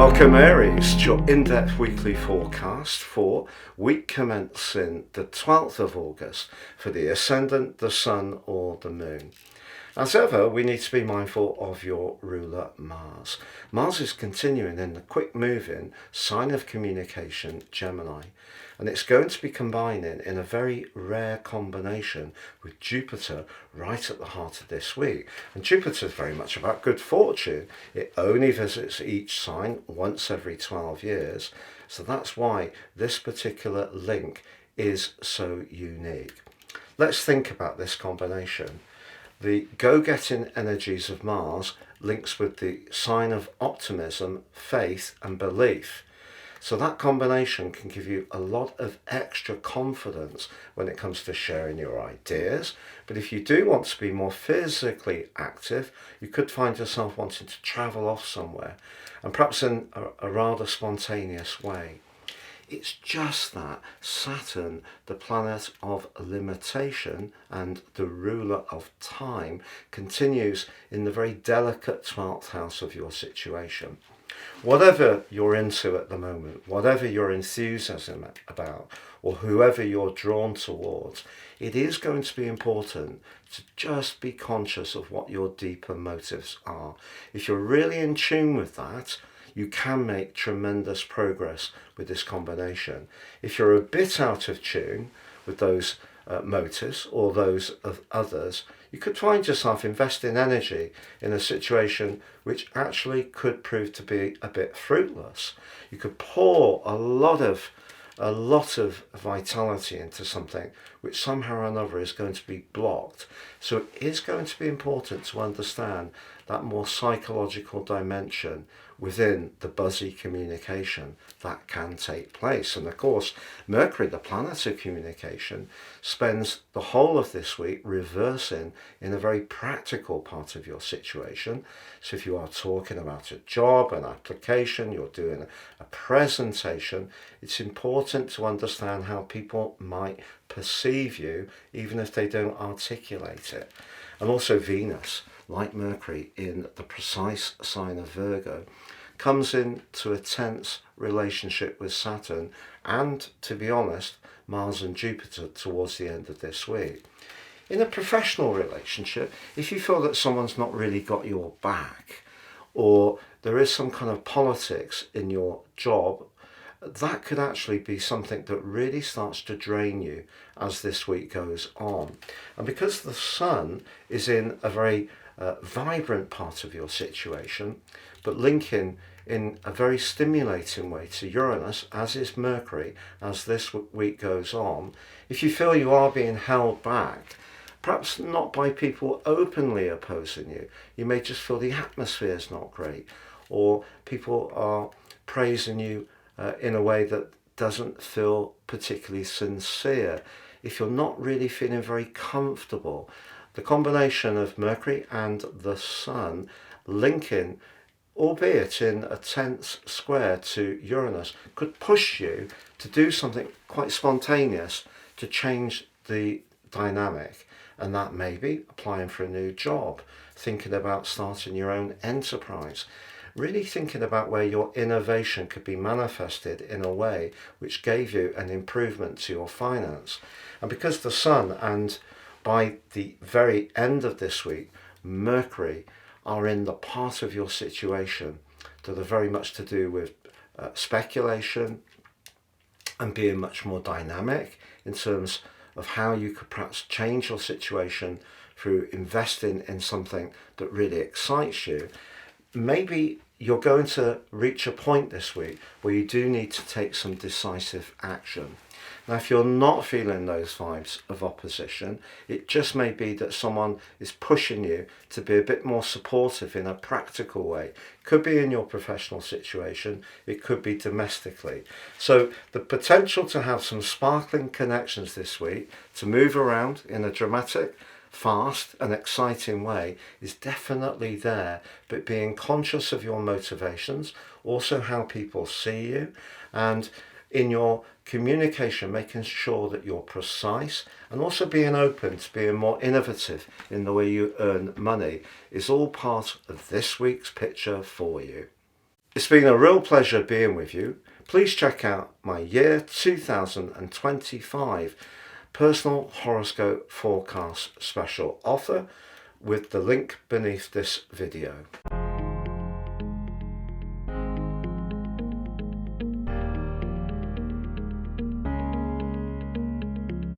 Welcome Aries to your in-depth weekly forecast for week commencing the 12th of August for the Ascendant, the Sun or the Moon. As ever, we need to be mindful of your ruler Mars. Mars is continuing in the quick moving sign of communication, Gemini, and it's going to be combining in a very rare combination with Jupiter right at the heart of this week. And Jupiter is very much about good fortune. It only visits each sign once every 12 years. So that's why this particular link is so unique. Let's think about this combination. The go-getting energies of Mars links with the sign of optimism, faith and belief. So that combination can give you a lot of extra confidence when it comes to sharing your ideas. But if you do want to be more physically active, you could find yourself wanting to travel off somewhere, and perhaps in a rather spontaneous way. It's just that Saturn, the planet of limitation and the ruler of time, continues in the very delicate 12th house of your situation. Whatever you're into at the moment, whatever your enthusiasm about, or whoever you're drawn towards, it is going to be important to just be conscious of what your deeper motives are. If you're really in tune with that, you can make tremendous progress with this combination. If you're a bit out of tune with those motives or those of others, you could find yourself investing energy in a situation which actually could prove to be a bit fruitless. You could pour a lot of vitality into something which somehow or another is going to be blocked. So it is going to be important to understand that more psychological dimension within the buzzy communication that can take place. And of course, Mercury, the planet of communication, spends the whole of this week reversing in a very practical part of your situation. So if you are talking about a job, an application, you're doing a presentation, it's important to understand how people might perceive you, even if they don't articulate it. And also Venus, like Mercury in the precise sign of Virgo, comes into a tense relationship with Saturn and, to be honest, Mars and Jupiter towards the end of this week. In a professional relationship, if you feel that someone's not really got your back, or there is some kind of politics in your job, that could actually be something that really starts to drain you as this week goes on. And because the Sun is in a very vibrant part of your situation, but linking in a very stimulating way to Uranus, as is Mercury, as this week goes on, if you feel you are being held back, perhaps not by people openly opposing you, you may just feel the atmosphere is not great, or people are praising you in a way that doesn't feel particularly sincere. If you're not really feeling very comfortable, the combination of Mercury and the Sun linking, albeit in a tense square to Uranus, could push you to do something quite spontaneous to change the dynamic. And that may be applying for a new job, thinking about starting your own enterprise, really thinking about where your innovation could be manifested in a way which gave you an improvement to your finance. And because the Sun and by the very end of this week, Mercury are in the part of your situation that are very much to do with speculation and being much more dynamic in terms of how you could perhaps change your situation through investing in something that really excites you. Maybe you're going to reach a point this week where you do need to take some decisive action. Now, if you're not feeling those vibes of opposition, it just may be that someone is pushing you to be a bit more supportive in a practical way. Could be in your professional situation, it could be domestically. So the potential to have some sparkling connections this week, to move around in a dramatic, fast and exciting way is definitely there, but being conscious of your motivations, also how people see you, and in your communication making sure that you're precise, and also being open to being more innovative in the way you earn money is all part of this week's picture for you. It's been a real pleasure being with you. Please check out my year 2025 personal horoscope forecast special offer with the link beneath this video.